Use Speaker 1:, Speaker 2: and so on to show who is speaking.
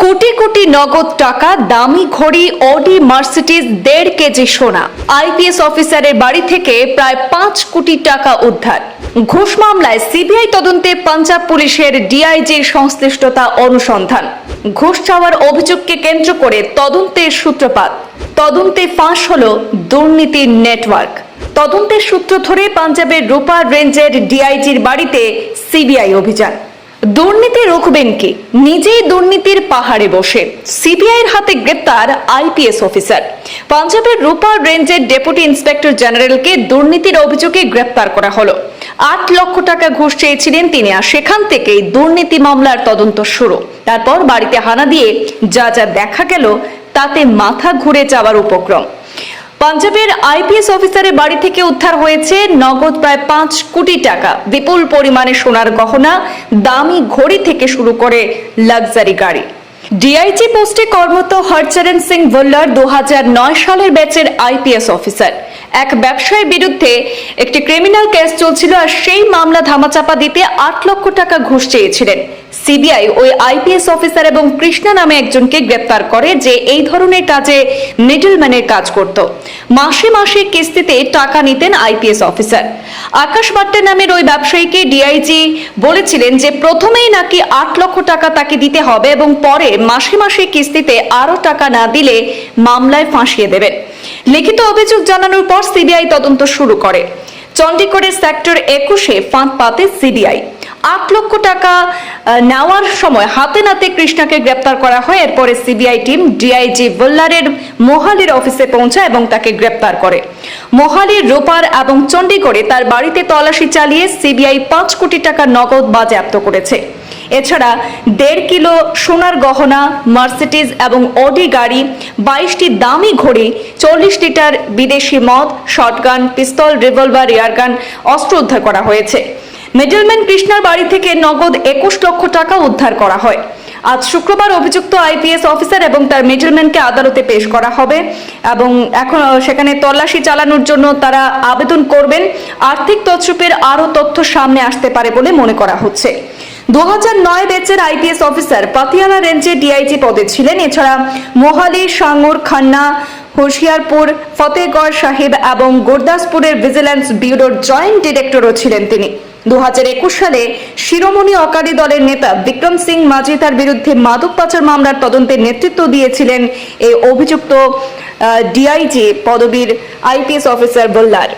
Speaker 1: কোটি কোটি নগদ টাকা, দামি ঘড়ি, অডি, মার্সিডিজ, 1.5 কেজি সোনা। আইপিএস অফিসারের বাড়ি থেকে প্রায় 5 কোটি টাকা উদ্ধার। ঘুষ মামলায় সিবিআই তদন্তে পাঞ্জাব পুলিশের ডিআইজির সংশ্লিষ্টতা অনুসন্ধান। ঘুষ চাওয়ার অভিযোগকে কেন্দ্র করে তদন্তের সূত্রপাত। তদন্তে ফাঁস হলো দুর্নীতির নেটওয়ার্ক। তদন্তের সূত্র ধরে পাঞ্জাবের রূপা রেঞ্জের ডিআইজির বাড়িতে সিবিআই অভিযান। দুর্নীতি রুখবেন কি? নিজেই দুর্নীতির পাহাড়ে বসে সিবিআইয়ের হাতে গ্রেপ্তার আইপিএস অফিসার। পাঞ্জাবের রূপা রেঞ্জের ডেপুটি ইন্সপেক্টর জেনারেলকে দুর্নীতির অভিযোগে গ্রেপ্তার করা হলো। 8 লক্ষ টাকা ঘুষ চেয়েছিলেন তিনি, আর সেখান থেকেই দুর্নীতি মামলার তদন্ত শুরু। তারপর বাড়িতে হানা দিয়ে যা যা দেখা গেল তাতে মাথা ঘুরে যাওয়ার উপক্রম। পাঞ্জাবের আইপিএস অফিসারের বাড়ি থেকে উদ্ধার হয়েছে নগদ প্রায় 5 কোটি টাকা, বিপুল পরিমাণে সোনার গহনা, দামি ঘড়ি থেকে শুরু করে লাক্সারি গাড়ি। ডিআইজি পোস্টে কর্মরত হরচরণ সিং ভুল্লার 2009 সালের ব্যাচের আইপিএস অফিসার। এক ব্যবসায়ীর বিরুদ্ধে একটি ক্রিমিনাল কেস চলছিল, আর সেই মামলা ধামাচাপা দিতে 8 লক্ষ টাকা ঘুষ চেয়েছিলেন। সিবিআই ওই আইপিএস অফিসার এবং কৃষ্ণা নামে একজনকে গ্রেপ্তার করে, যে এই ধরনের কাজে মিডলম্যানের কাজ করত। মাসে মাসে কিস্তিতে টাকা নিতেন আইপিএস অফিসার। আকাশ বাট্টে নামের ওই ব্যবসায়ীকে ডিআইজি বলেছিলেন যে প্রথমেই নাকি 8 লক্ষ টাকা তাকে দিতে হবে এবং পরে মাসে মাসে কিস্তিতে আরো টাকা না দিলে মামলায় ফাঁসিয়ে দেবেন। লিখিত অভিযোগ জানানোর পর সিবিআই তদন্ত শুরু করে। চণ্ডীগড়ের সেক্টর 21-এ ফাঁদ পাতে সিবিআই। 8 লক্ষ টাকা নেওয়ার সময় হাতে নাতে কৃষ্ণাকে গ্রেপ্তার করা হয়। এরপরে সিবিআই টিম ডিআইজি ভুল্লারের মোহালির অফিসে পৌঁছায় এবং তাকে গ্রেপ্তার করে। মোহালির, রূপার এবং চণ্ডীগড়ে তার বাড়িতে তল্লাশি চালিয়ে সিবিআই 5 কোটি টাকা নগদ বাজেয়াপ্ত করেছে। এছাড়া 1.5 কিলো সোনার গহনা, মার্সিডিজ এবং অডি গাড়ি, 22টি দামি ঘড়ি, 40 লিটার বিদেশি মদ, শটগান, পিস্তল, রিভলভার, এয়ারগান, অস্ত্র উদ্ধার করা হয়েছে। মিডলম্যান কৃষ্ণার বাড়ি থেকে নগদ 21 লক্ষ টাকা উদ্ধার করা হয়। আজ শুক্রবার অভিযুক্ত আইপিএস অফিসার এবং তার মিডলম্যানকে আদালতে পেশ করা হবে এবং এখন সেখানে তল্লাশি চালানোর জন্য তারা আবেদন করবেন। আর্থিক তছরূপের আরও তথ্য সামনে আসতে পারে বলে মনে করা হচ্ছে। 2009 ব্যাচের আইপিএস অফিসার পাতিয়ালা রেঞ্জে ডিআইজি পদে ছিলেন। এছাড়া মোহালি, সাঙ্গুর, খান্না, হোশিয়ারপুর, ফতেহগড় সাহিব এবং গুরদাসপুরের ভিজিল্যান্স ব্যুরোর জয়েন্ট ডিরেক্টরও ছিলেন তিনি। 2021 সালে শিরোমণি অকালি দলের নেতা বিক্রম সিং মাঝি তার বিরুদ্ধে মাদক পাচার মামলার তদন্তে নেতৃত্ব দিয়েছিলেন এই অভিযুক্ত ডিআইজি পদবীর আইপিএস অফিসার ভুল্লার।